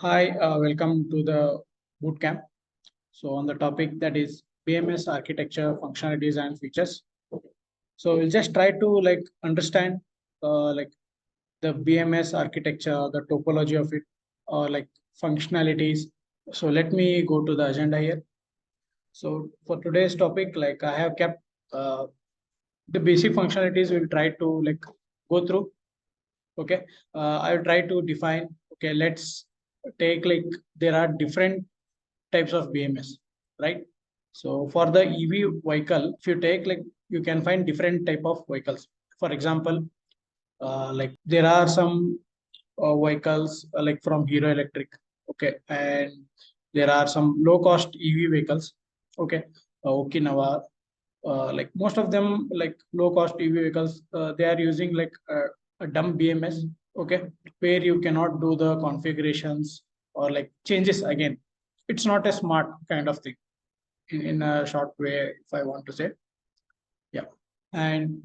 Hi, welcome to the bootcamp. So on the topic that is BMS architecture, functionalities and features. So we'll just try to understand like the BMS architecture, the topology of it, or like functionalities. So let me go to the agenda here. So for today's topic, like I have kept the basic functionalities we'll try to go through. Okay, I'll try to define. Okay, let's take there are different types of BMS, right? So for the EV vehicle, if you take you can find different type of vehicles. For example, there are some vehicles like from Hero Electric, okay, and there are some low cost EV vehicles, okay, Okinawa, like most of them like low cost EV vehicles, they are using a dumb BMS, okay, where you cannot do the configurations or like changes again. It's not a smart kind of thing in a short way, if I want to say. Yeah. And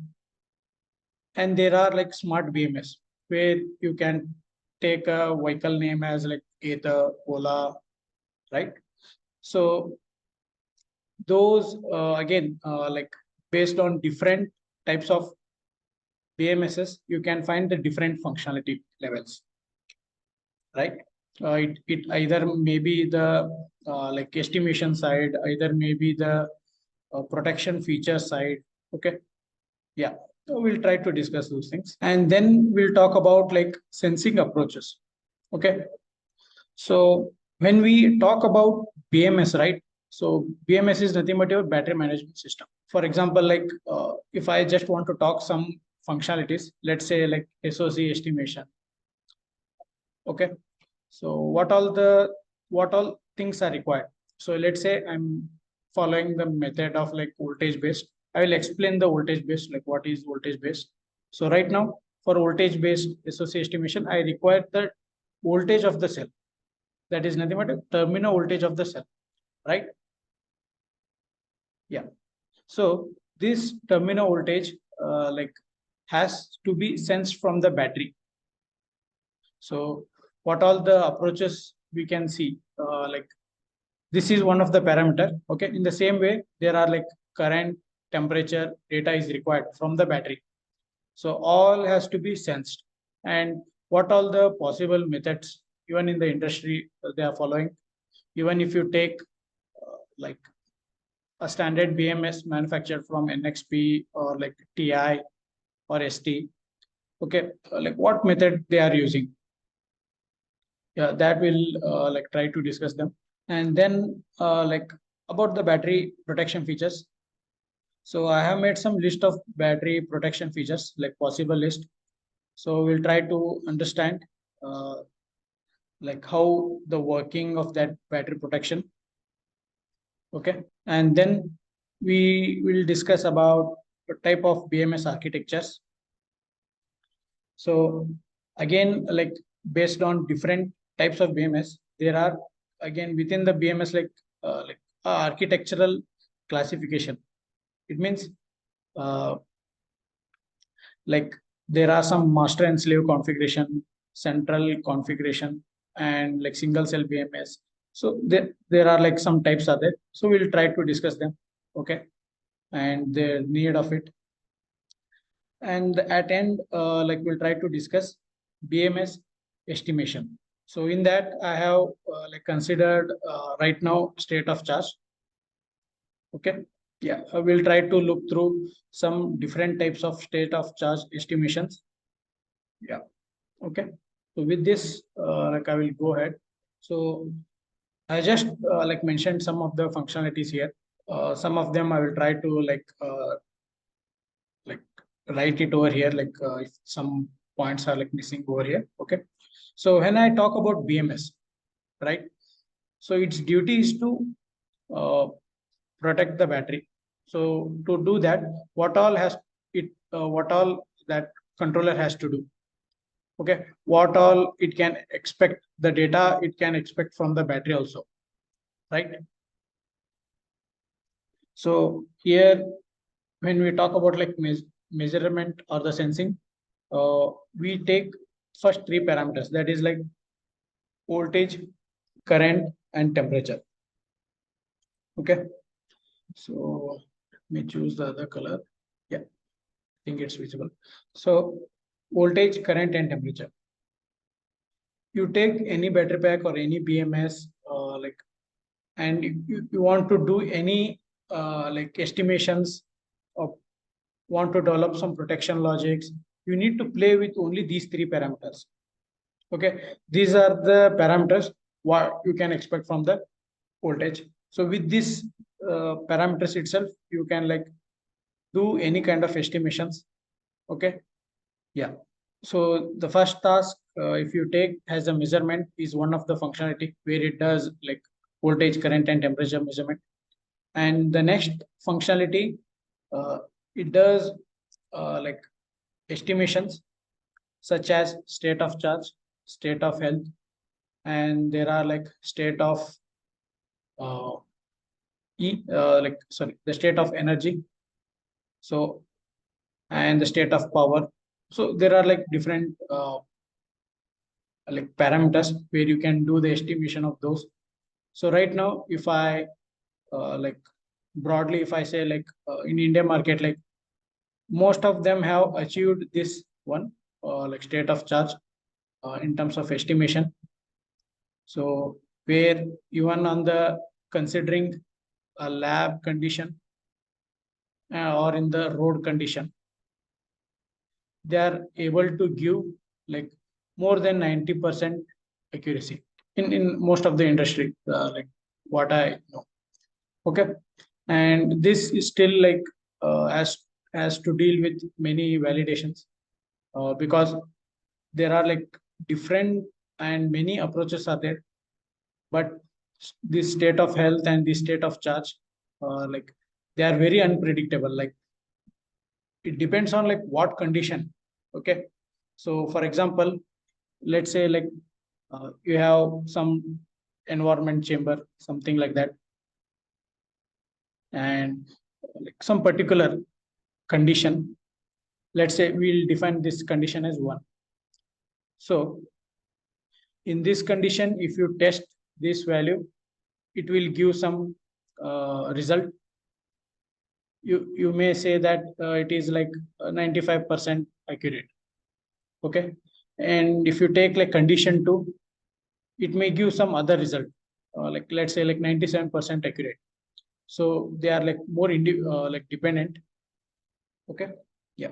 there are like smart BMS where you can take a vehicle name as like Ether, Ola, right? So those again based on different types of BMSs, you can find the different functionality levels, right? It either maybe the estimation side, either maybe the protection feature side. Okay, yeah. So we'll try to discuss those things, and then we'll talk about like sensing approaches. Okay, so when we talk about BMS, right? So BMS is nothing but your battery management system. For example, if I just want to talk some functionalities, let's say like SOC estimation. Okay, so what all things are required? So let's say I'm following the method of like voltage based. I will explain the voltage based, like what is voltage based. So right now for voltage based SOC estimation, I require the voltage of the cell. That is nothing but a terminal voltage of the cell, right? Yeah. So this terminal voltage has to be sensed from the battery. So what all the approaches we can see, this is one of the parameter. Okay, in the same way there are like current, temperature data is required from the battery. So all has to be sensed. And what all the possible methods even in the industry they are following. Even if you take like a standard BMS manufactured from NXP or like TI or ST. Okay, like what method they are using. Yeah, that will try to discuss them. And then about the battery protection features. So I have made some list of battery protection features, like possible list. So we'll try to understand uh, like how the working of that battery protection. Okay, and then we will discuss about the type of BMS architectures. So again, like based on different types of BMS, there are again within the BMS architectural classification. It means uh, like there are some master and slave configuration, central configuration, and like single cell BMS. So there are like some types are there. So we'll try to discuss them. Okay, and the need of it. And at end, we'll try to discuss BMS estimation. So in that, I have considered right now state of charge. Okay, yeah, I will try to look through some different types of state of charge estimations. Yeah, okay. So with this, I will go ahead. So I just mentioned some of the functionalities here. Some of them I will try to like write it over here, if some points are like missing over here. Okay, so when I talk about BMS, right, so its duty is to uh, protect the battery. So to do that, what all that controller has to do. Okay, what all it can expect, the data it can expect from the battery also, right? So here when we talk about like measurement or the sensing, we take first three parameters, that is like voltage, current, and temperature. Okay. So let me choose the other color. Yeah, I think it's visible. So voltage, current, and temperature. You take any battery pack or any BMS, and you want to do any like estimations of want to develop some protection logics, you need to play with only these three parameters. Okay, these are the parameters what you can expect from the voltage. So with this parameters itself, you can like do any kind of estimations. Okay, yeah. So the first task, if you take as a measurement, is one of the functionality where it does like voltage, current, and temperature measurement. And the next functionality, it does like estimations such as state of charge, state of health, and there are like state of uh, the state of energy. So and the state of power. So there are like different like parameters where you can do the estimation of those. So right now, if I like broadly, if I say like in India market, like most of them have achieved this one like state of charge in terms of estimation. So where even on the considering a lab condition or in the road condition, they are able to give like more than 90% accuracy in most of the industry, like what I know. Okay, and this is still like has to deal with many validations because there are like different and many approaches are there, but this state of health and this state of charge, like they are very unpredictable. Like it depends on like what condition. Okay, so for example, let's say like you have some environment chamber, something like that, and like some particular condition, let's say we'll define this condition as 1. So in this condition, if you test this value, it will give some result. You may say that it is like 95% accurate. Okay, and if you take like condition 2, it may give some other result, like let's say like 97% accurate. So they are like more like dependent. Okay, yeah.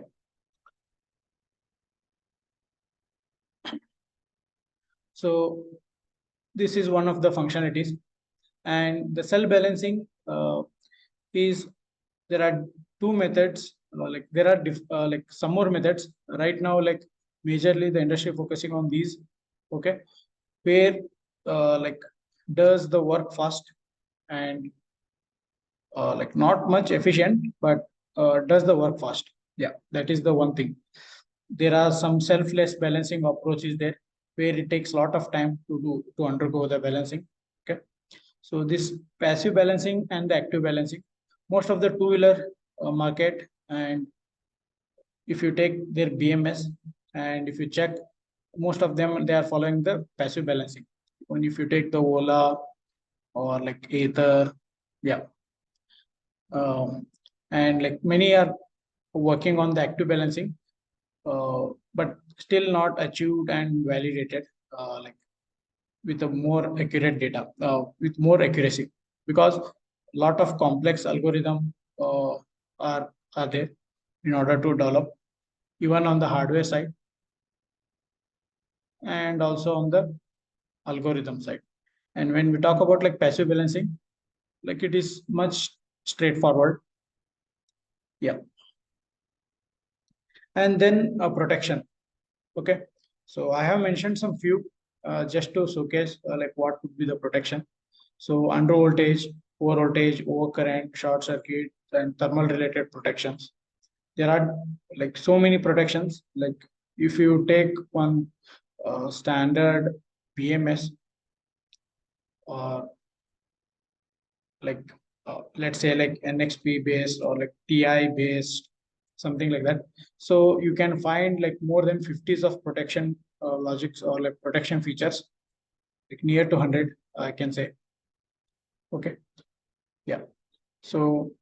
So this is one of the functionalities, and the cell balancing is there are two methods. Like there are like some more methods right now. Like majorly the industry focusing on these. Okay, where like does the work fast and like not much efficient, but does the work fast. Yeah, that is the one thing. There are some selfless balancing approaches there where it takes a lot of time to undergo the balancing. Okay, so this passive balancing and the active balancing, most of the two-wheeler market, and if you take their BMS and if you check, most of them they are following the passive balancing. When if you take the Ola or like Ather, yeah, and like many are working on the active balancing, but still not achieved and validated like with a more accurate data, with more accuracy, because a lot of complex algorithm are there in order to develop, even on the hardware side and also on the algorithm side. And when we talk about like passive balancing, like it is much straightforward. Yeah. And then protection. Okay. So I have mentioned some few just to showcase like what would be the protection. So under voltage, over voltage, over current, short circuit, and thermal related protections. There are like so many protections. Like if you take one standard BMS or like let's say like NXP based or like TI based, something like that. So you can find like more than 50s of protection logics or like protection features near to 100, I can say. Okay. Yeah. So,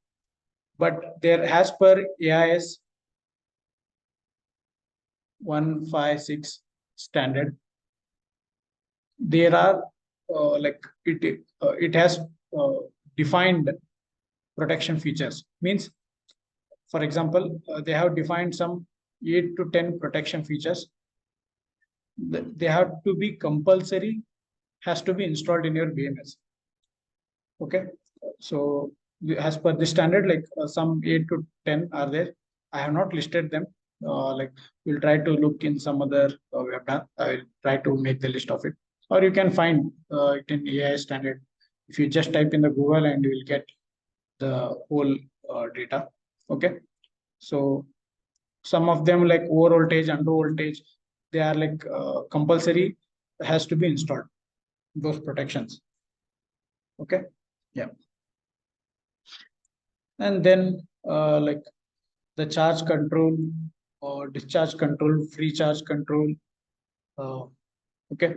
but there, as per AIS 156 standard, there are it has defined protection features. Means, for example, they have defined some 8 to 10 protection features. They have to be compulsory, has to be installed in your BMS. Okay. So as per the standard, like some 8 to 10 are there. I have not listed them. Like we'll try to look in some other webinar. I will try to make the list of it, or you can find it in AI standard. If you just type in the Google, and you will get the whole data. Okay. So some of them, like over voltage, under voltage, they are like compulsory, has to be installed, those protections. Okay. Yeah. And then like the charge control or discharge control, free charge control. Okay.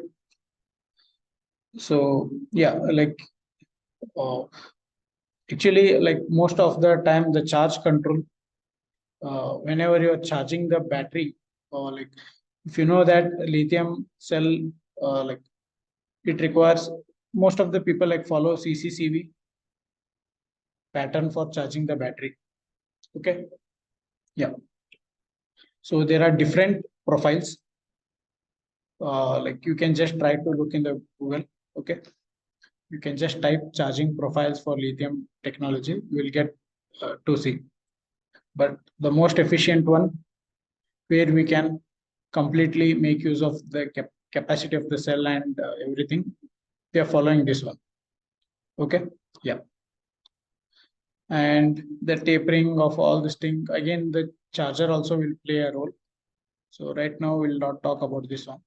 So yeah, like uh, actually, like most of the time, the charge control, whenever you're charging the battery, or like if you know that lithium cell, like it requires, most of the people like follow CCCV pattern for charging the battery. Okay. Yeah. So there are different profiles. Like you can just try to look in the Google. Okay. You can just type charging profiles for lithium technology. You will get to see. But the most efficient one, where we can completely make use of the capacity of the cell and everything, they are following this one. Okay. Yeah. And the tapering of all this thing, again, the charger also will play a role. So right now we'll not talk about this one.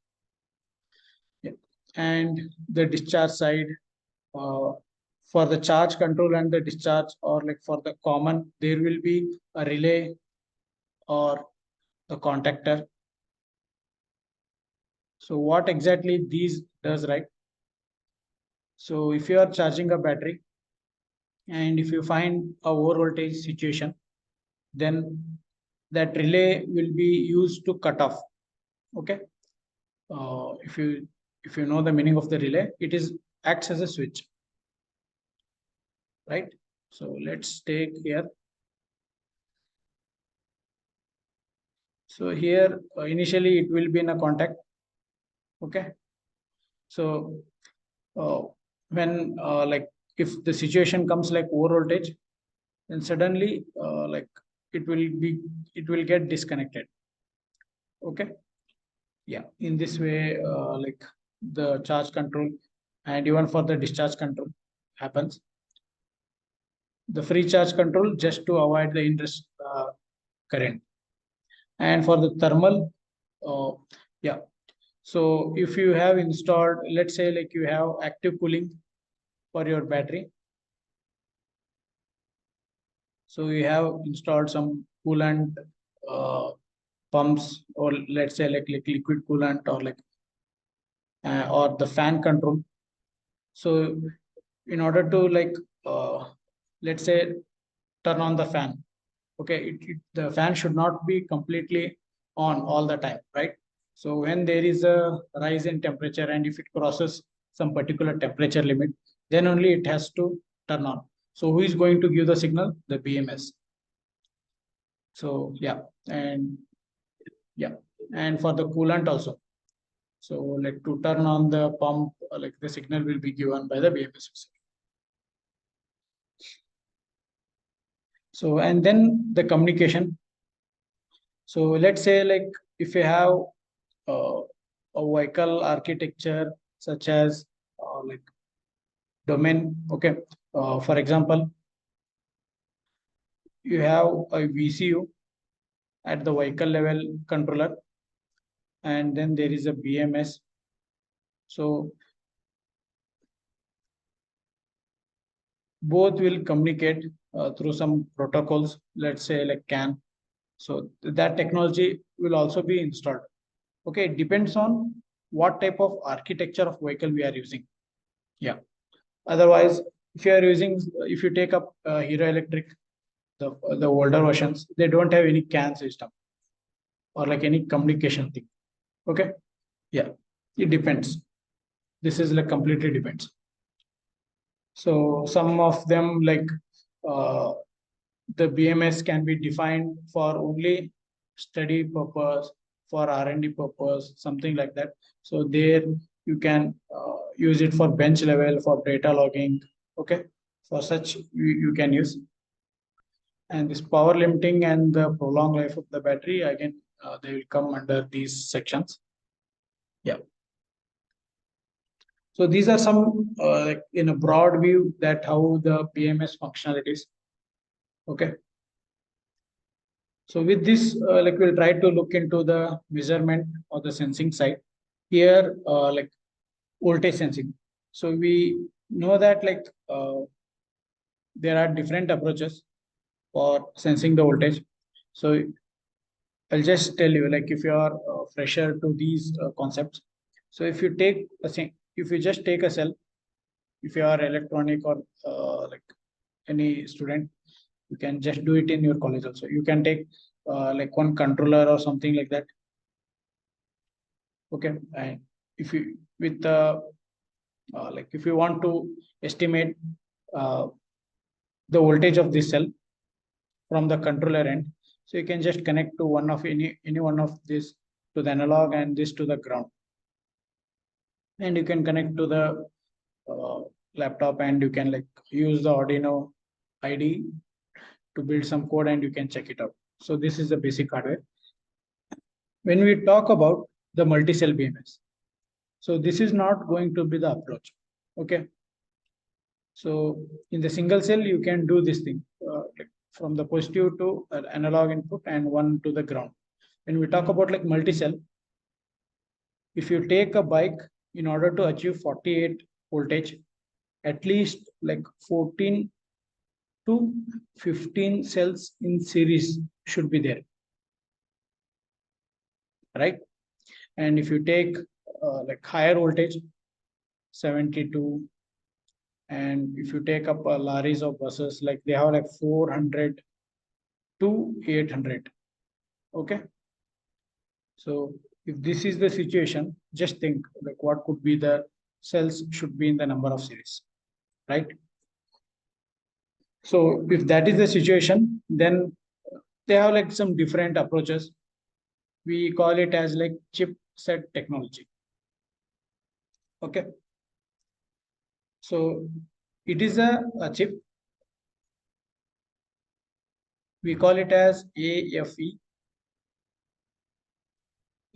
Yeah. And the discharge side, uh, for the charge control and the discharge, or like for the common, there will be a relay or the contactor. So what exactly these does, right? So if you are charging a battery, and if you find a over voltage situation, then that relay will be used to cut off. Okay. If you know the meaning of the relay, it is acts as a switch, right? So let's take here. So here initially it will be in a contact. Okay. So when like if the situation comes like over voltage, then suddenly like it will get disconnected. Okay. Yeah. In this way, like the charge control and even for the discharge control happens. The free charge control just to avoid the interest current. And for the thermal, yeah. So if you have installed, let's say like you have active cooling for your battery. So you have installed some coolant pumps, or let's say like liquid coolant, or like or the fan control. So in order to like let's say turn on the fan, okay, the fan should not be completely on all the time, right? So when there is a rise in temperature, and if it crosses some particular temperature limit, then only it has to turn on. So who is going to give the signal? The BMS. So yeah. And yeah, and for the coolant also. So like to turn on the pump, like the signal will be given by the BMS itself. So and then the communication. So let's say like if you have uh, a vehicle architecture such as like domain. Okay. For example, you have a VCU at the vehicle level controller, and then there is a BMS. So both will communicate through some protocols, let's say like CAN. So that technology will also be installed. Okay, it depends on what type of architecture of vehicle we are using. Yeah. Otherwise, if you are using, if you take up Hero Electric, the older versions, they don't have any CAN system or like any communication thing. Okay. Yeah. It depends. This is like completely depends. So some of them like uh, the BMS can be defined for only study purpose, for R&D purpose, something like that. So there you can use it for bench level, for data logging. Okay, for such you can use. And this power limiting and the prolonged life of the battery, again, they will come under these sections. Yeah. So these are some like in a broad view that how the BMS functionalities. Okay. So with this, like we'll try to look into the measurement or the sensing side. Here, like voltage sensing. So we know that like there are different approaches for sensing the voltage. So I'll just tell you, like if you are fresher to these concepts. So if you take if you just take a cell, if you are electronic or like any student, you can just do it in your college also. You can take like one controller or something like that. Okay, and if you with like if you want to estimate uh, the voltage of this cell from the controller end, so you can just connect to one of any one of this to the analog and this to the ground, and you can connect to the uh, laptop and you can like use the Arduino ID to build some code and you can check it out. So this is the basic hardware. When we talk about the multi-cell BMS, so this is not going to be the approach. Okay. So in the single cell, you can do this thing like from the positive to analog input and one to the ground. When we talk about like multi-cell, if you take a bike in order to achieve 48 voltage, at least like 14 to 15 cells in series should be there, right? And if you take like higher voltage, 72, and if you take up lorries or buses, like they have like 400 to 800. Okay. So if this is the situation, just think like what could be the cells should be in the number of series, right? So if that is the situation, then they have like some different approaches. We call it as like chipset technology. Okay. So it is a chip. We call it as AFE.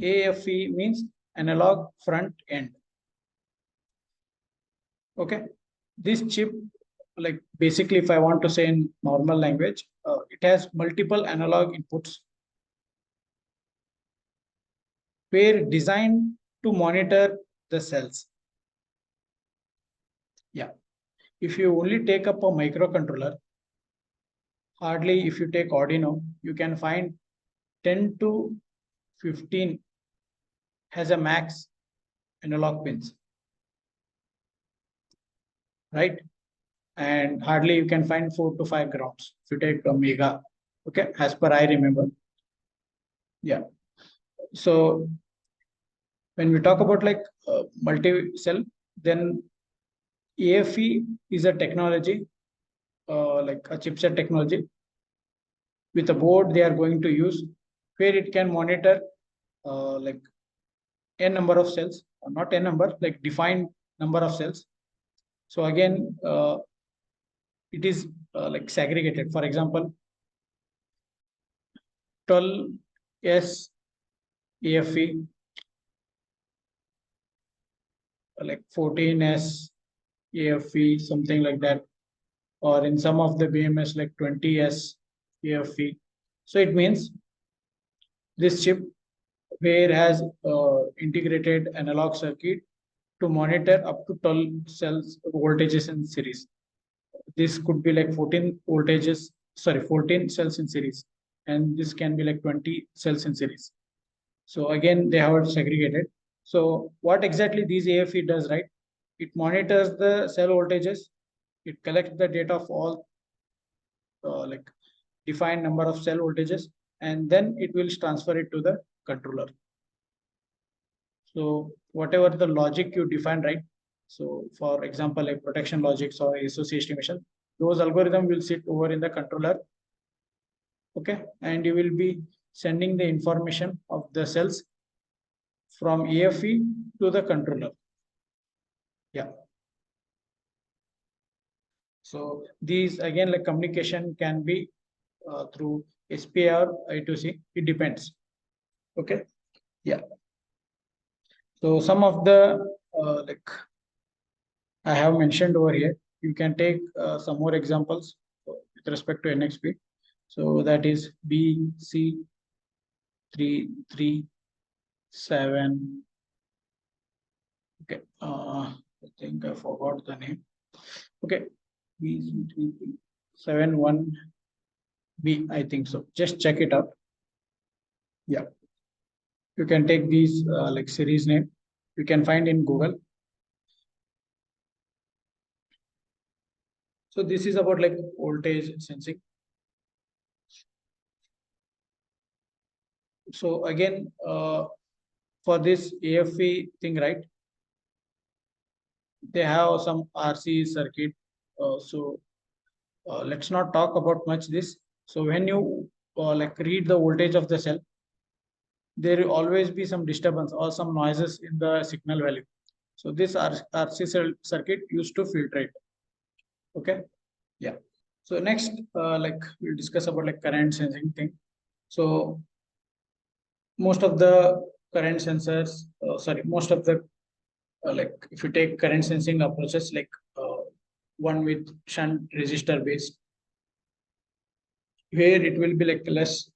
AFE means analog front end. Okay. This chip, like basically, if I want to say in normal language, it has multiple analog inputs were designed to monitor the cells. Yeah. If you only take up a microcontroller, hardly if you take Arduino, you can find 10 to 15 has a max analog pins, right? And hardly you can find 4 to 5 grounds if you take a mega. Okay, as per I remember. Yeah. So when we talk about like multi-cell, then AFE is a technology, like a chipset technology with a board they are going to use where it can monitor like n number of cells, or not n number, like defined number of cells. So again, it is like segregated. For example, 12S AFE, like 14S AFE, something like that, or in some of the BMS like 20S AFE. So it means this chip where has integrated analog circuit to monitor up to 12 cells voltages in series. This could be like 14 voltages, sorry, 14 cells in series, and this can be like 20 cells in series. So again, they have it segregated. So what exactly these AFE does, right? It monitors the cell voltages. It collects the data of all like defined number of cell voltages, and then it will transfer it to the controller. So whatever the logic you define, right? So for example, like protection logics or SOC estimation, those algorithm will sit over in the controller. Okay, and you will be sending the information of the cells from AFE to the controller. Yeah. So these again, like communication can be through SPI or I2C. It depends. Okay. Yeah. So some of the like I have mentioned over here, you can take some more examples with respect to NXP. So that is BC337. Okay. I think I forgot the name. Okay. BC371B, I think so. Just check it out. Yeah. You can take these like series name. You can find in Google. So this is about like voltage sensing. So again, for this AFE thing, right? They have some RC circuit. Let's not talk about much this. So when you like read the voltage of the cell, there will always be some disturbance or some noises in the signal value. So this RC circuit used to filtrate. Okay. Yeah. So next, like we'll discuss about like current sensing thing. So most of the current sensors, most of the like if you take current sensing approaches, like one with shunt resistor based, where it will be like less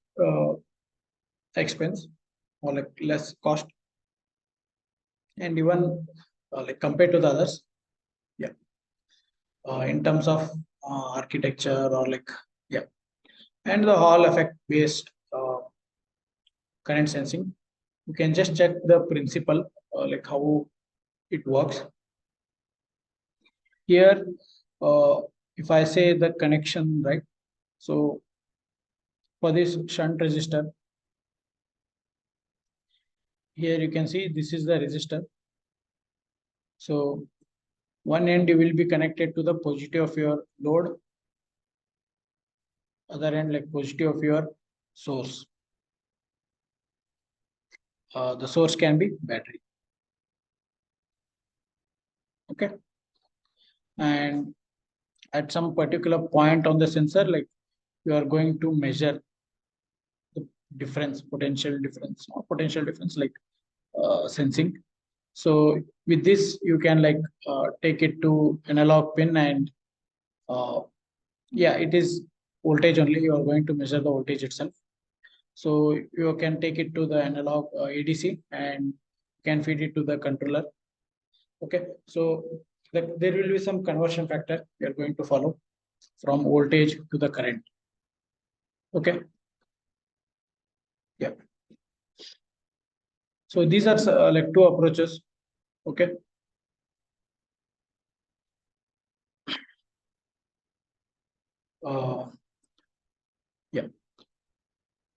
expense or like less cost, and even like compared to the others, yeah, in terms of architecture or like yeah, and the Hall effect based current sensing, you can just check the principle like how it works. Here, if I say the connection, right? So for this shunt resistor, here you can see this is the resistor. So one end you will be connected to the positive of your load, other end like positive of your source. The source can be battery. Okay. And at some particular point on the sensor, like you are going to measure the difference, potential difference, like sensing. So with this, you can like take it to analog pin and yeah, it is voltage only. You are going to measure the voltage itself. So you can take it to the analog ADC and can feed it to the controller. Okay, so there will be some conversion factor we are going to follow from voltage to the current. Okay, yeah. So these are like two approaches. Okay. Uh, yeah.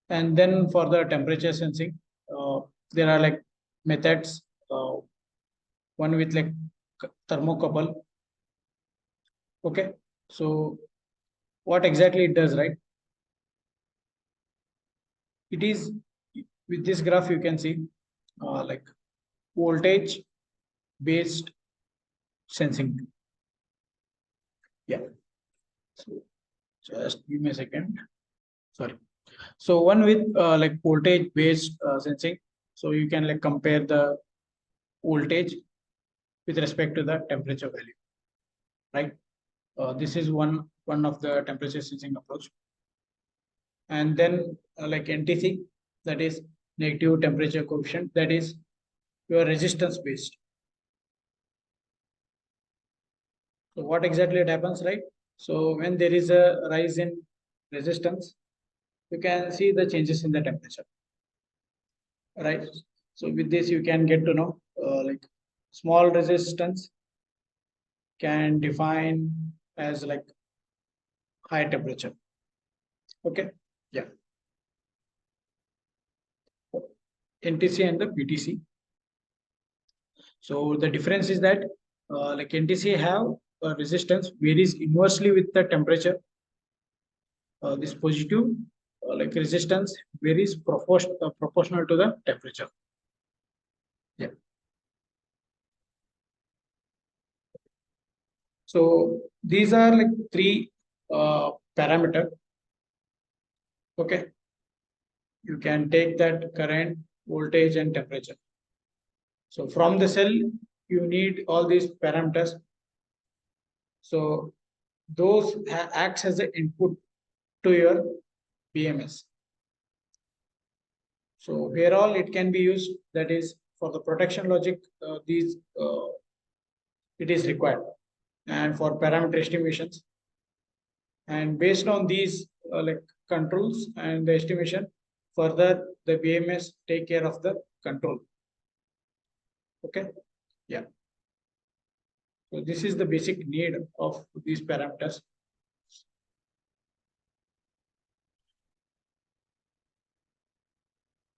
And then for the temperature sensing, there are like methods. One with like thermocouple. Okay. So what exactly it does, right? It is with this graph you can see like voltage based sensing. Yeah. So just give me a second. Sorry. So one with like voltage based sensing. So you can like compare the voltage with respect to the temperature value, right? This is one of the temperature sensing approach. And then like NTC, that is negative temperature coefficient, that is your resistance based. So what exactly it happens, right? So when there is a rise in resistance, you can see the changes in the temperature, right? So with this, you can get to know like small resistance can define as like high temperature. Okay. Yeah. NTC and the PTC. So the difference is that like NTC have resistance varies inversely with the temperature. This positive like resistance varies proportional to the temperature. Yeah. So these are like three parameter. Okay. You can take that current, voltage, and temperature. So from the cell, you need all these parameters. So those acts as an input to your BMS. So here all it can be used, that is for the protection logic, these it is required, and for parameter estimations. And based on these like controls and the estimation, further the BMS take care of the control. Okay. Yeah. So this is the basic need of these parameters.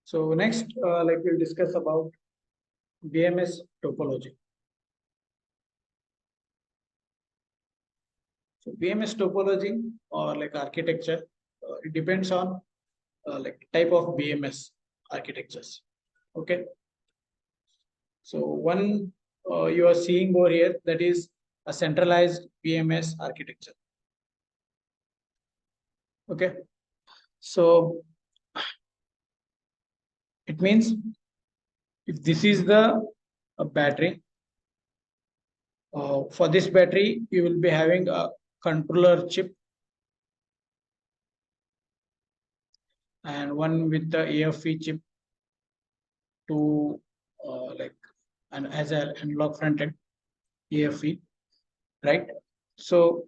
So next, like we'll discuss about BMS topology. So BMS topology or like architecture, it depends on like type of BMS architectures. Okay. So one you are seeing over here, that is a centralized BMS architecture. Okay. So it means if this is the battery, for this battery, you will be having a controller chip and one with the AFE chip to like and as an analog front end AFE, right? So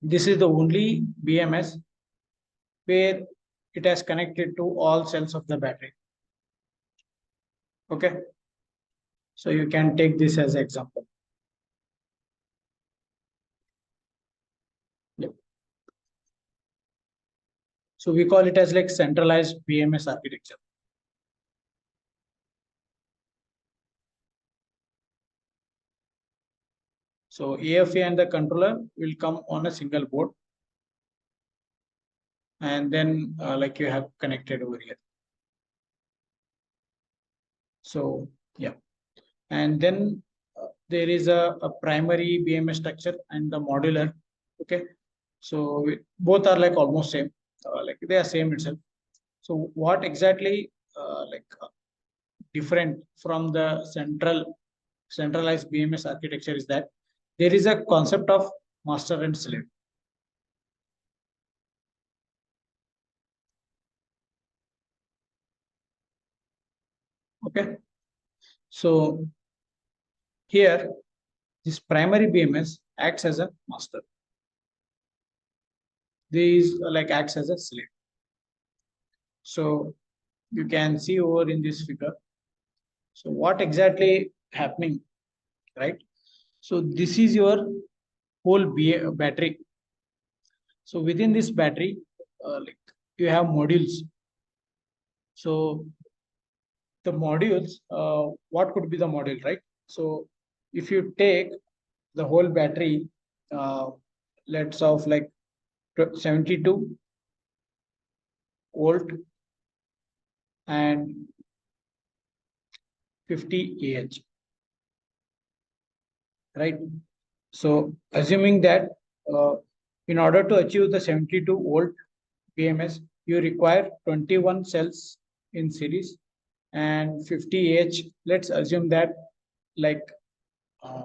this is the only BMS where it has connected to all cells of the battery. Okay. So you can take this as an example. Yep. So we call it as like centralized BMS architecture. So AFA and the controller will come on a single board, and then like you have connected over here. So yeah, and then there is a primary BMS structure and the modular. Okay, so both are like almost same, like they are same itself. So what exactly like different from the centralized BMS architecture is that there is a concept of master and slave. Okay, so here this primary BMS acts as a master. These like acts as a slave. So you can see over in this figure. So what exactly happening, right? So this is your whole battery. So within this battery, like you have modules. So the modules, what could be the module, right? So if you take the whole battery, let's of like 72 volt and 50 Ah, right? So assuming that in order to achieve the 72 volt BMS, you require 21 cells in series and 50 Ah. Let's assume that like uh,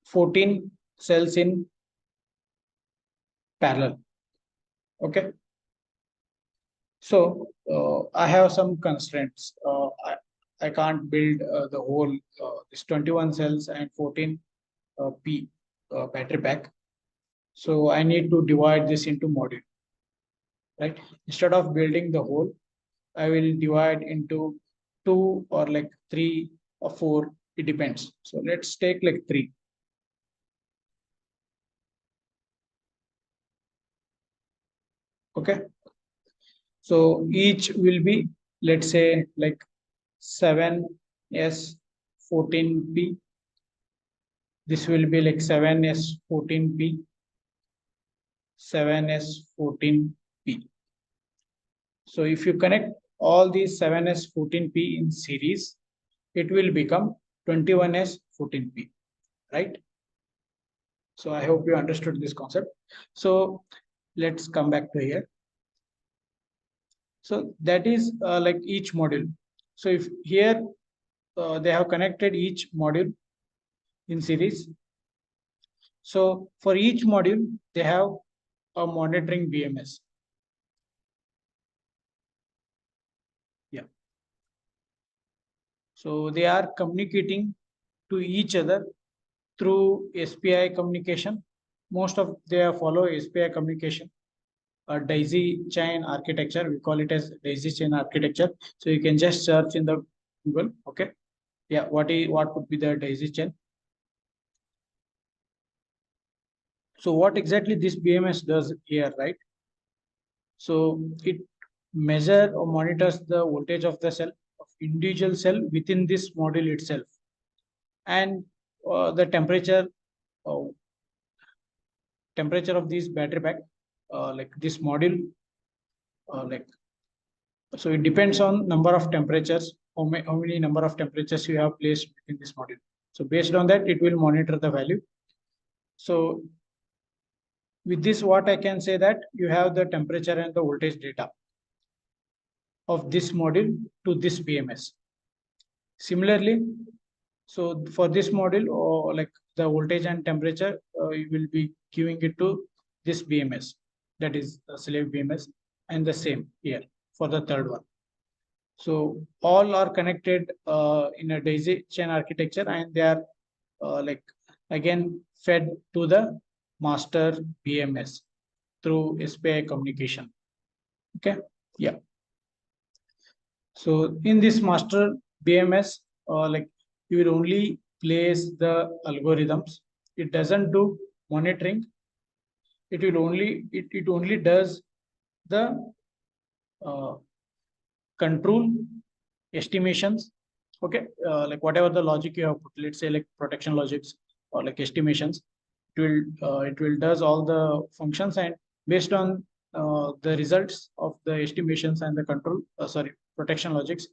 14 cells in parallel. Okay. So I have some constraints. I can't build the whole this 21 cells and 14 P battery pack. So I need to divide this into module, right? Instead of building the whole, I will divide into 2 or like 3 or 4, it depends. So let's take like 3. Okay. So each will be, let's say like 7S14P. This will be like 7S14P, 7S14P. So if you connect all these 7S14P in series, it will become 21S14P, right? So I hope you understood this concept. So let's come back to here. So that is like each module. So if here they have connected each module in series. So for each module, they have a monitoring BMS. Yeah. So they are communicating to each other through SPI communication. Most of they follow SPI communication. A daisy chain architecture, we call it as daisy chain architecture. So you can just search in the Google. Okay. Yeah. What would be the daisy chain? So what exactly this BMS does here, right? So it measure or monitors the voltage of the cell of individual cell within this module itself, and the uh, temperature of this battery pack, like this module, like so it depends on number of temperatures, how many number of temperatures you have placed in this module. So based on that, it will monitor the value. So with this, what I can say that you have the temperature and the voltage data of this module to this BMS. Similarly, so for this module, or like the voltage and temperature, you will be giving it to this BMS, that is the slave BMS, and the same here for the third one. So all are connected in a daisy chain architecture, and they are like again fed to the master BMS through SPI communication. Okay. Yeah. So in this master BMS, like you will only place the algorithms. It doesn't do monitoring. It only does the uh, control estimations. Okay, like whatever the logic you have put, let's say like protection logics or like estimations, it will does all the functions, and based on the results of the estimations and the control, sorry, protection logics,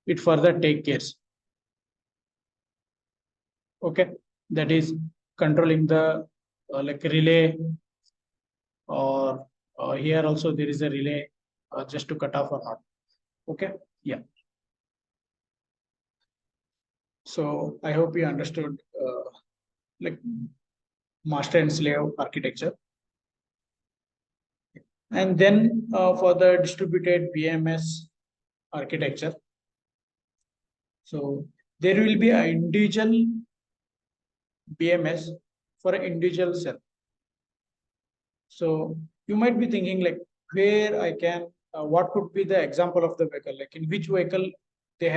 it further take cares. Okay, that is controlling the like relay, or here also there is a relay just to cut off or not. Okay, yeah. So I hope you understood like master and slave architecture. And then for the distributed BMS architecture, so there will be an individual BMS for an individual cell. So you might be thinking like where I can, what could be the example of the vehicle, like in which vehicle they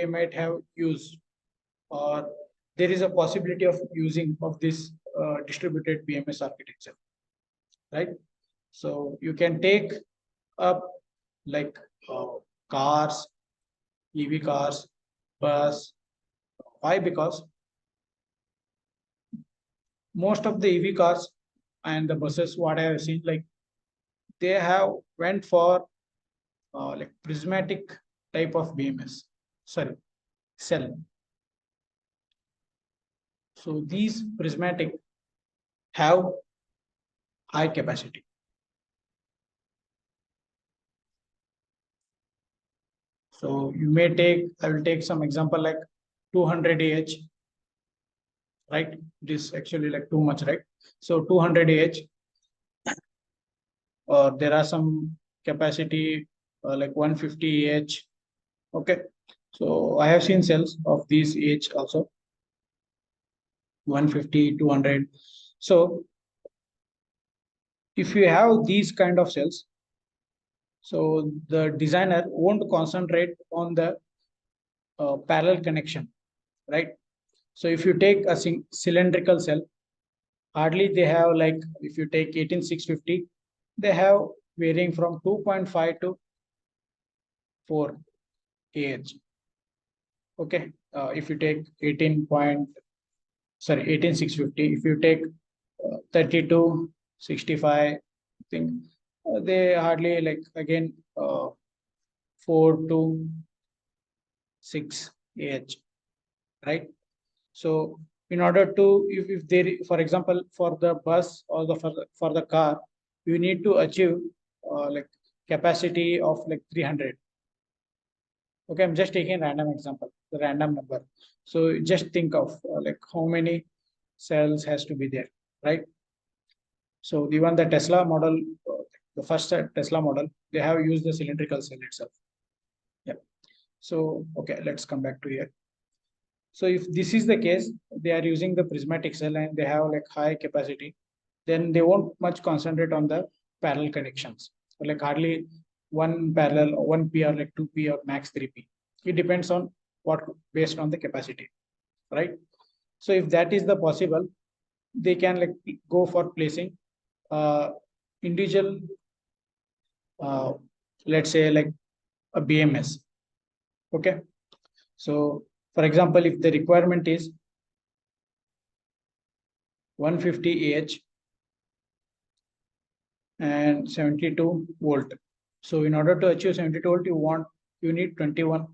might have used, or there is a possibility of using of this distributed BMS architecture, right? So you can take up like cars, EV cars, bus. Why? Because most of the EV cars and the buses, what I have seen, like they have went for like prismatic type of BMS, sorry, cell. So these prismatic have high capacity. So you may take, I will take some example like 200 Ah, right? It is actually like too much, right? So 200 Ah, or there are some capacity like 150 Ah. Okay. So I have seen cells of these age also 150, 200. So if you have these kind of cells, so the designer won't concentrate on the parallel connection, right? So if you take a cylindrical cell, hardly they have, like if you take 18650, they have varying from 2.5 to 4 Ah. Okay, if you take 18650, if you take 32, 65, I think they hardly, like again 4 to 6 Ah, right? So in order to, if there, for example, for the bus or for the car, you need to achieve like capacity of like 300. Okay, I'm just taking a random example, the random number. So just think of like how many cells has to be there, right? So even the Tesla model, the first Tesla model, they have used the cylindrical cell itself. Yeah. So okay, let's come back to here. So if this is the case, they are using the prismatic cell and they have like high capacity, then they won't much concentrate on the parallel connections. So like hardly one parallel or 1P or like 2P or max 3P. It depends on what, based on the capacity, right? So if that is the possible, they can like go for placing uh, individual, uh, let's say like a BMS. Okay. So for example, if the requirement is 150 Ah and 72 volt. So in order to achieve 72 volt, you need 21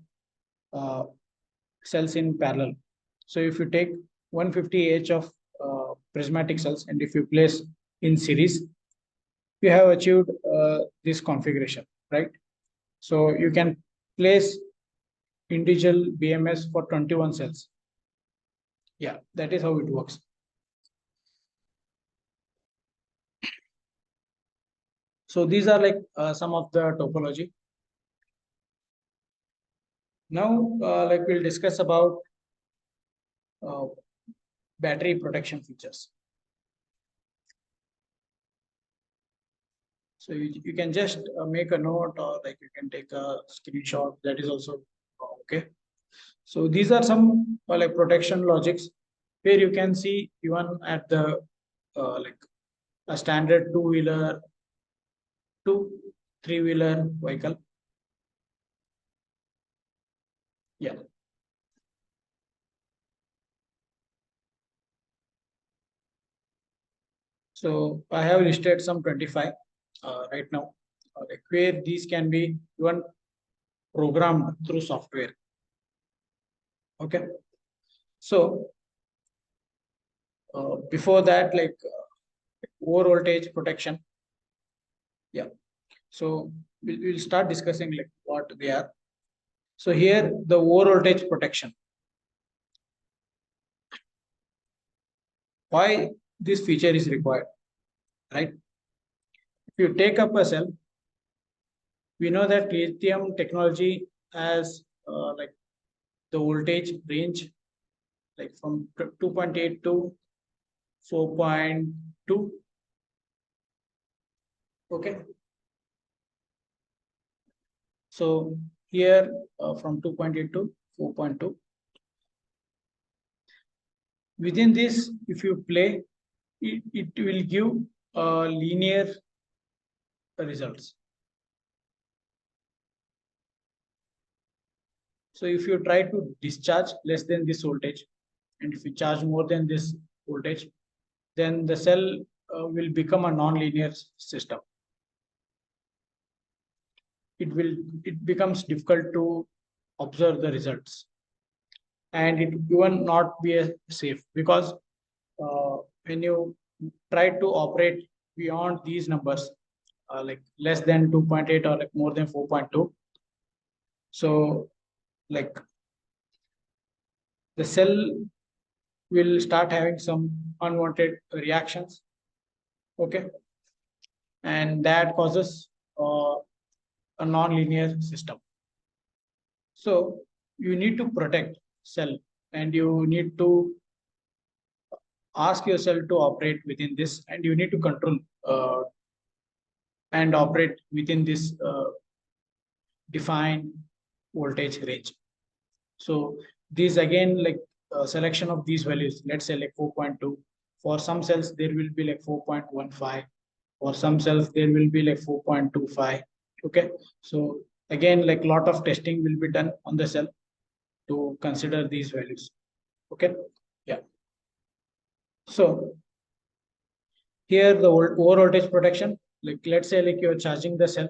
uh, cells in parallel. So if you take 150 Ah of prismatic cells and if you place in series, you have achieved this configuration, right? So you can place individual BMS for 21 cells. Yeah, that is how it works. So these are like some of the topology. Now, like we'll discuss about uh, battery protection features. So you can just make a note or like you can take a screenshot. That is also okay. So these are some like protection logics where you can see even at the like a standard two-wheeler to three-wheeler vehicle. Yeah. So I have listed some 25 right now, like where these can be even programmed through software. Okay. So before that, like over voltage protection. Yeah. So we'll start discussing like what they are. So here the over voltage protection. Why this feature is required, right? If you take up a cell, we know that lithium technology has like the voltage range like from 2.8 to 4.2. Okay. So here from 2.8 to 4.2. Within this, if you play, it will give linear results. So if you try to discharge less than this voltage, and if you charge more than this voltage, then the cell will become a non-linear system. It becomes difficult to observe the results, and it will not be a safe because when you try to operate beyond these numbers, like less than 2.8 or like more than 4.2, so like the cell will start having some unwanted reactions. Okay. And that causes a non-linear system. So you need to protect cell and you need to ask yourself to operate within this and you need to control and operate within this defined voltage range. So these again like selection of these values, let's say like 4.2. For some cells, there will be like 4.15. For some cells, there will be like 4.25. Okay. So again, like lot of testing will be done on the cell to consider these values. Okay. Yeah. So here the over voltage protection, like let's say like you're charging the cell,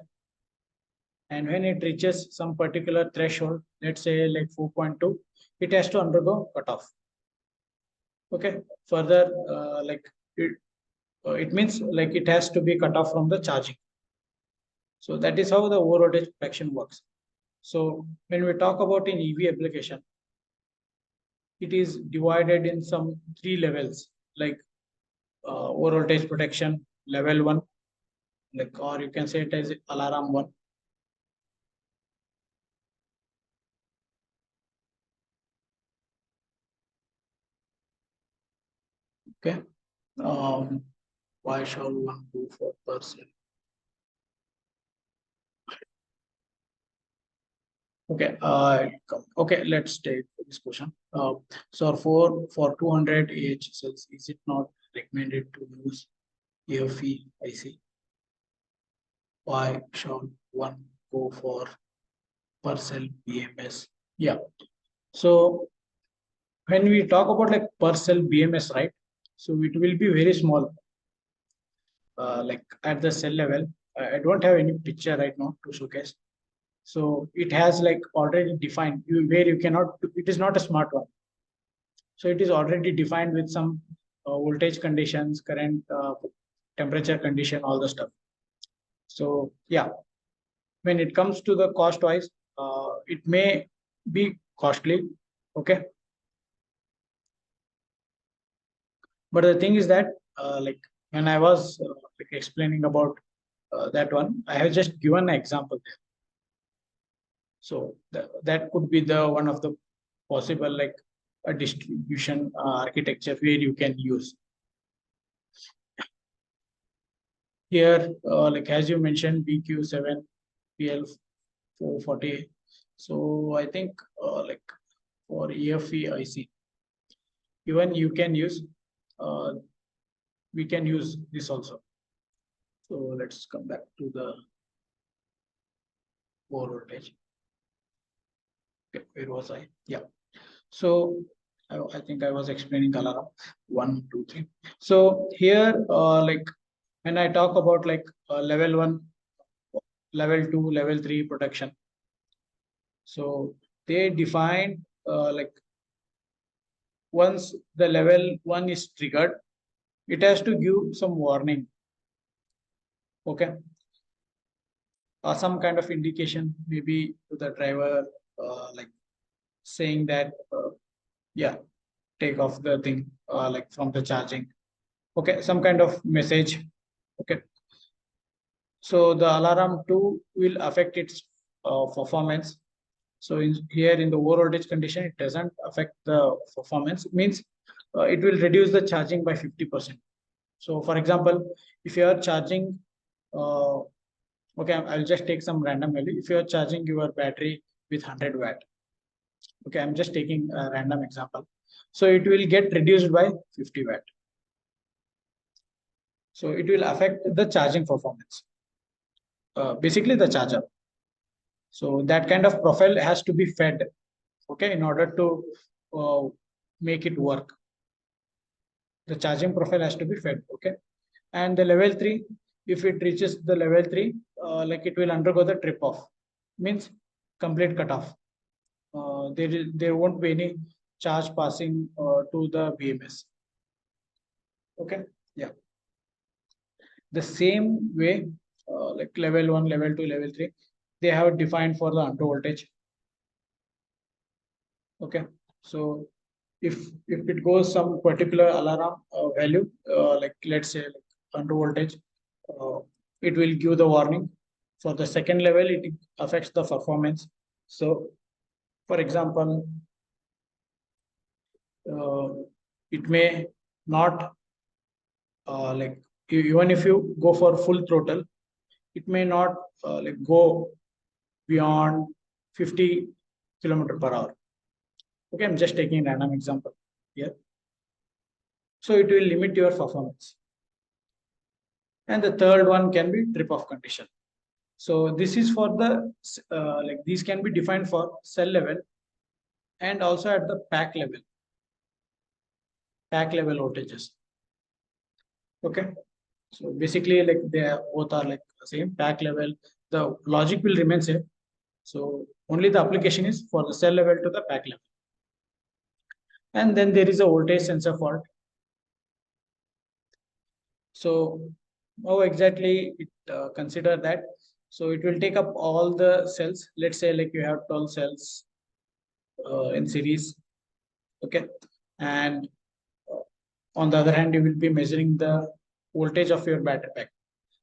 and when it reaches some particular threshold, let's say like 4.2, it has to undergo cutoff. Okay. Further, like it means like it has to be cut off from the charging. So that is how the over voltage protection works. So when we talk about in EV application, it is divided in some three levels, like over voltage protection level 1, like, or you can say it as alarm 1. Okay. Why shall one go for person? Okay. Okay. Let's take this question. So for 200 AH cells, is it not recommended to use EFE IC? Why shall one go for per cell BMS? Yeah. So when we talk about like per cell BMS, right? So it will be very small, like at the cell level. I don't have any picture right now to showcase. So it has like already defined where you cannot. It is not a smart one. So it is already defined with some voltage conditions, current temperature condition, all the stuff. So yeah, when it comes to the cost wise, it may be costly. Okay. But the thing is that like when I was like explaining about that one, I have just given an example there. So that could be the one of the possible like a distribution architecture where you can use. Here, like as you mentioned, BQ7, PL440. So I think like for EFE IC, even you can use, we can use this also. So let's come back to the over voltage. Okay, where was I? Yeah. So I think I was explaining alarm 1, 2, 3. So here, like when I talk about like level 1, level 2, level 3 protection. So they define like once the level 1 is triggered, it has to give some warning. Okay. Some kind of indication maybe to the driver, like saying that, yeah, take off the thing like from the charging. Okay, some kind of message. Okay. So the alarm 2 will affect its performance. So here in the over voltage condition, it doesn't affect the performance. It means it will reduce the charging by 50%. So for example, if you are charging, okay, I'll just take some random value. If you are charging your battery with 100 watt, okay, I'm just taking a random example. So it will get reduced by 50 watt. So it will affect the charging performance, basically the charger. So that kind of profile has to be fed, okay, in order to make it work. The charging profile has to be fed, okay. And the level 3, if it reaches the level 3, like it will undergo the trip off, means complete cutoff. There won't be any charge passing to the BMS. Okay, yeah. The same way, like level 1, level 2, level 3, they have defined for the under voltage. Okay, so if it goes some particular alarm value, like let's say like under voltage, it will give the warning. For the second level, it affects the performance. So, for example, it may not like even if you go for full throttle, it may not like go beyond 50 kilometer per hour. Okay, I'm just taking a random example here. So it will limit your performance. And the third one can be trip off condition. So this is for the like these can be defined for cell level and also at the pack level voltages. Okay, so basically like they both are like same pack level. The logic will remain same. So only the application is for the cell level to the pack level. And then there is a voltage sensor fault. So how exactly it consider that? So it will take up all the cells. Let's say like you have 12 cells in series. Okay, and on the other hand, you will be measuring the voltage of your battery pack.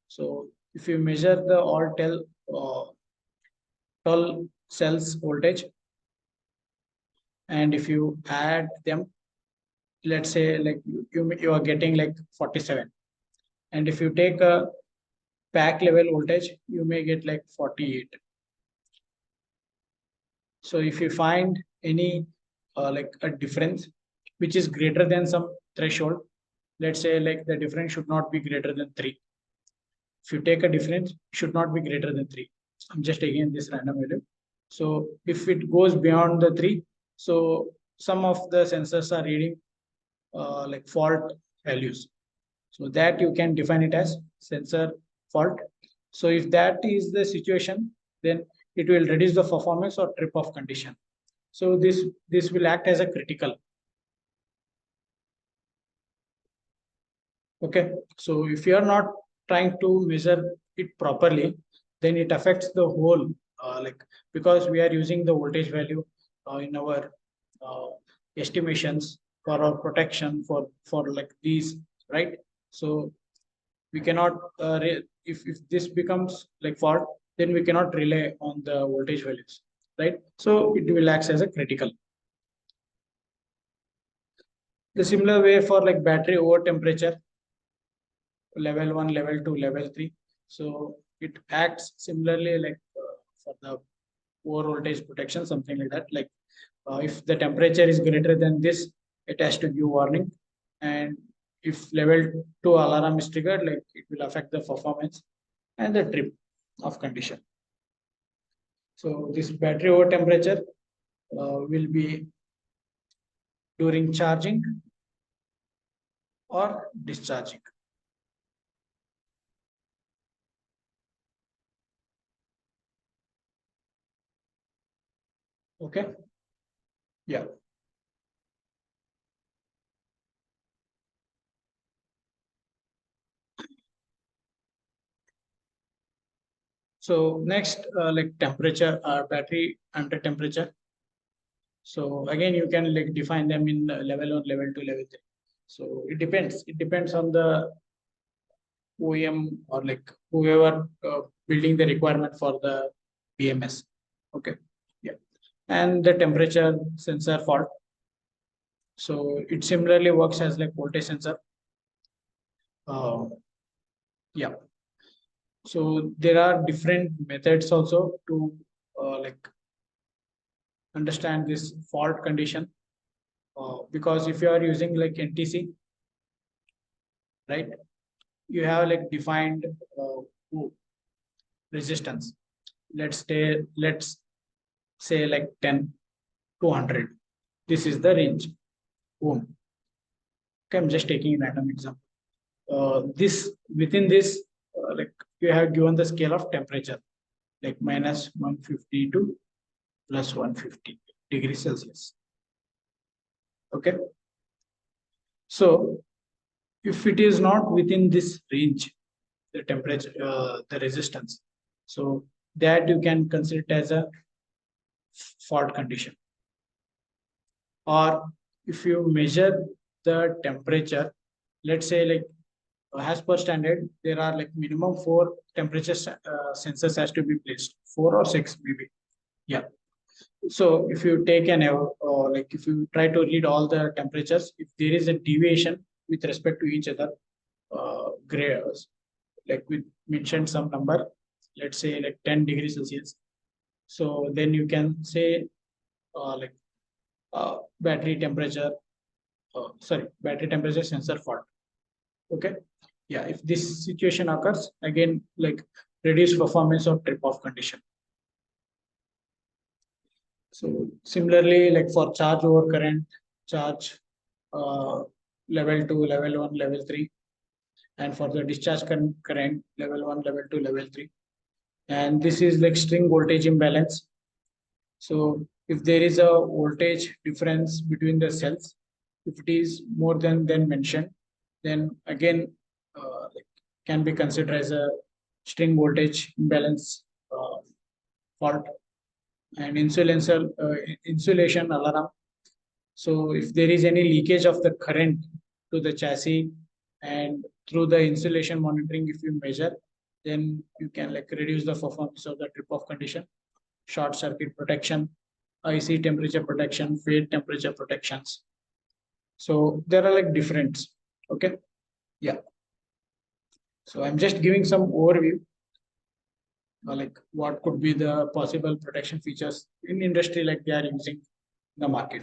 So if you measure the all 12 cells voltage, and if you add them, let's say like you are getting like 47. And if you take a pack level voltage, you may get like 48. So if you find any like a difference which is greater than some threshold, let's say like the difference should not be greater than 3. If you take a difference, it should not be greater than 3. I'm just taking this random value. So if it goes beyond the 3, so some of the sensors are reading like fault values. So that you can define it as sensor fault. So if that is the situation, then it will reduce the performance or trip off condition. So this will act as a critical. Okay, so if you are not trying to measure it properly, then it affects the whole like because we are using the voltage value in our uh, estimations for our protection for like these, right? So we cannot if this becomes like fault, then we cannot rely on the voltage values, right? So it will act as a critical. The similar way for like battery over temperature, level 1, level 2, level 3. So it acts similarly like for the over voltage protection, something like that. Like if the temperature is greater than this, it has to give warning. And if level 2 alarm is triggered, like it will affect the performance and the trip of condition. So this battery over temperature will be during charging or discharging. Okay. Yeah. So next, like temperature, battery under temperature. So again, you can like define them in level 1, level 2, level 3. So it depends. It depends on the OEM or like whoever building the requirement for the BMS. Okay. Yeah. And the temperature sensor fault. So it similarly works as like voltage sensor. Yeah. So there are different methods also to like understand this fault condition. Because if you are using like NTC, right, you have like defined resistance. Let's say like 10 to 100. This is the range. Ohm. Okay, I'm just taking a random example. This within this, like you have given the scale of temperature, like minus 150 to plus 150 degrees Celsius. Okay. So if it is not within this range, the temperature, the resistance, so that you can consider it as a fault condition. Or if you measure the temperature, let's say like as per standard, there are like minimum 4 temperature sensors has to be placed, 4 or 6 maybe. Yeah. So if you take an like if you try to read all the temperatures, if there is a deviation with respect to each other, gray, like we mentioned some number, let's say like 10 degrees Celsius. So then you can say like battery temperature, battery temperature sensor fault. Okay. Yeah, if this situation occurs, again, like reduce performance of trip-off condition. So similarly, like for charge over current, charge level 2, level 1, level 3, and for the discharge current, level 1, level 2, level 3. And this is like string voltage imbalance. So if there is a voltage difference between the cells, if it is more than mentioned, then again like can be considered as a string voltage imbalance fault. And insulation alarm. So if there is any leakage of the current to the chassis, and through the insulation monitoring, if you measure, then you can like reduce the performance of the trip-off condition. Short circuit protection, IC temperature protection, fade temperature protections. So there are like different. Okay. Yeah. So I'm just giving some overview, like what could be the possible protection features in industry like they are using in the market.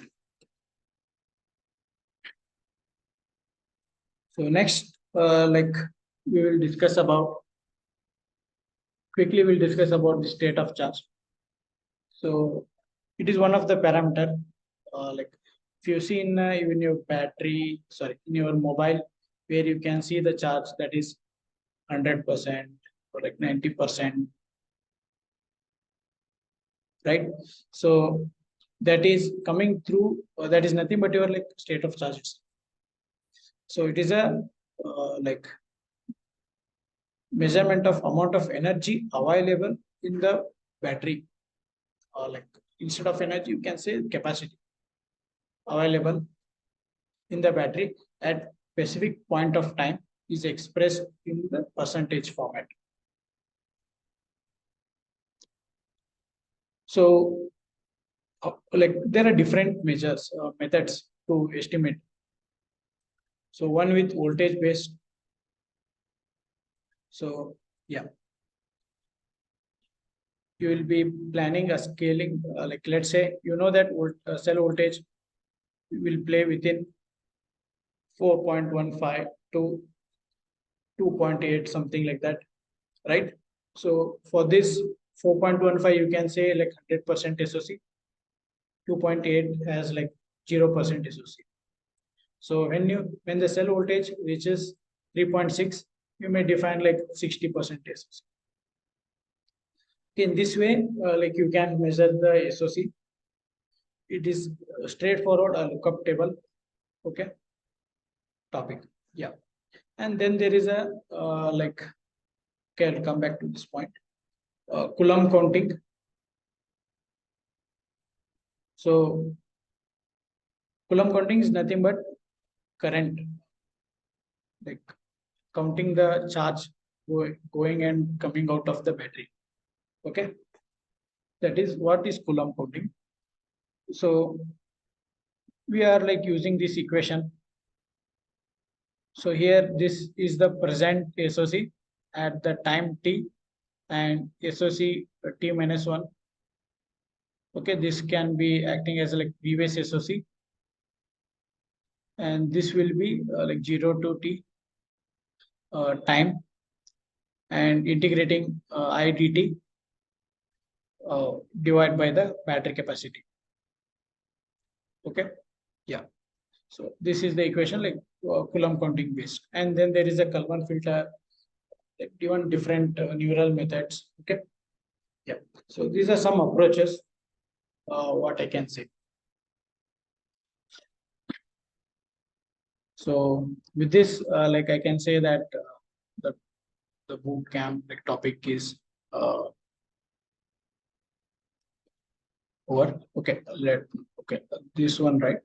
So next, like we will discuss about, quickly we'll discuss about the state of charge. So it is one of the parameter, like if you see in even your battery, sorry, in your mobile, where you can see the charge that is 100% or like 90%, right? So that is coming through, that is nothing but your like state of charge. So it is a like measurement of amount of energy available in the battery, or like instead of energy you can say capacity available in the battery at specific point of time is expressed in the percentage format. So like there are different measures, methods to estimate. So one with voltage based. So yeah, you will be planning a scaling, like let's say you know that cell voltage will play within 4.15 to 2.8, something like that, right? So for this 4.15, you can say like 100% SOC, 2.8 has like 0% SOC. So when the cell voltage reaches 3.6, you may define like 60% SOC. In this way, like you can measure the SOC. It is straightforward, a lookup table. Okay. Topic. Yeah. And then there is a like, okay, I'll come back to this point. Coulomb counting. So Coulomb counting is nothing but current, like counting the charge going and coming out of the battery. Okay. That is what is Coulomb counting. So we are like using this equation. So here this is the present SOC at the time t, and SOC t minus 1. Okay, this can be acting as like previous SOC, and this will be like 0 to t time, and integrating IDT divided by the battery capacity. Okay. Yeah. So this is the equation, like Coulomb counting based. And then there is a Kalman filter, like given different neural methods. Okay. Yeah. So these are some approaches, what I can say. So with this, like I can say that the boot camp like topic is over. Okay. Okay, this one, right?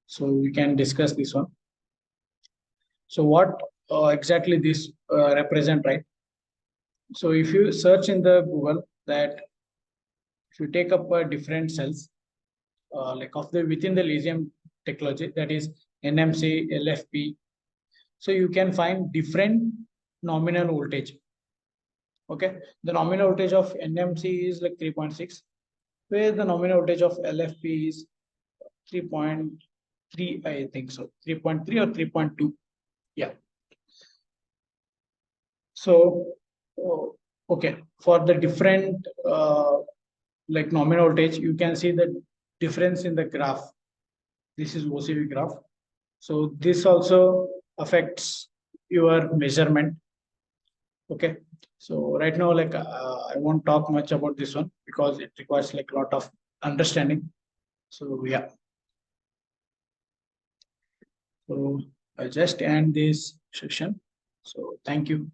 So we can discuss this one. So what exactly this represent, right? So if you search in the Google that if you take up different cells, like of the within the lithium technology, that is NMC, LFP, so you can find different nominal voltage. Okay, the nominal voltage of NMC is like 3.6, where the nominal voltage of LFP is 3.3, I think so. 3.3 or 3.2. Yeah. So, okay, for the different like nominal voltage, you can see the difference in the graph. This is OCV graph. So this also affects your measurement. Okay. So right now, like I won't talk much about this one because it requires like a lot of understanding. So yeah. So I'll just end this section. So thank you.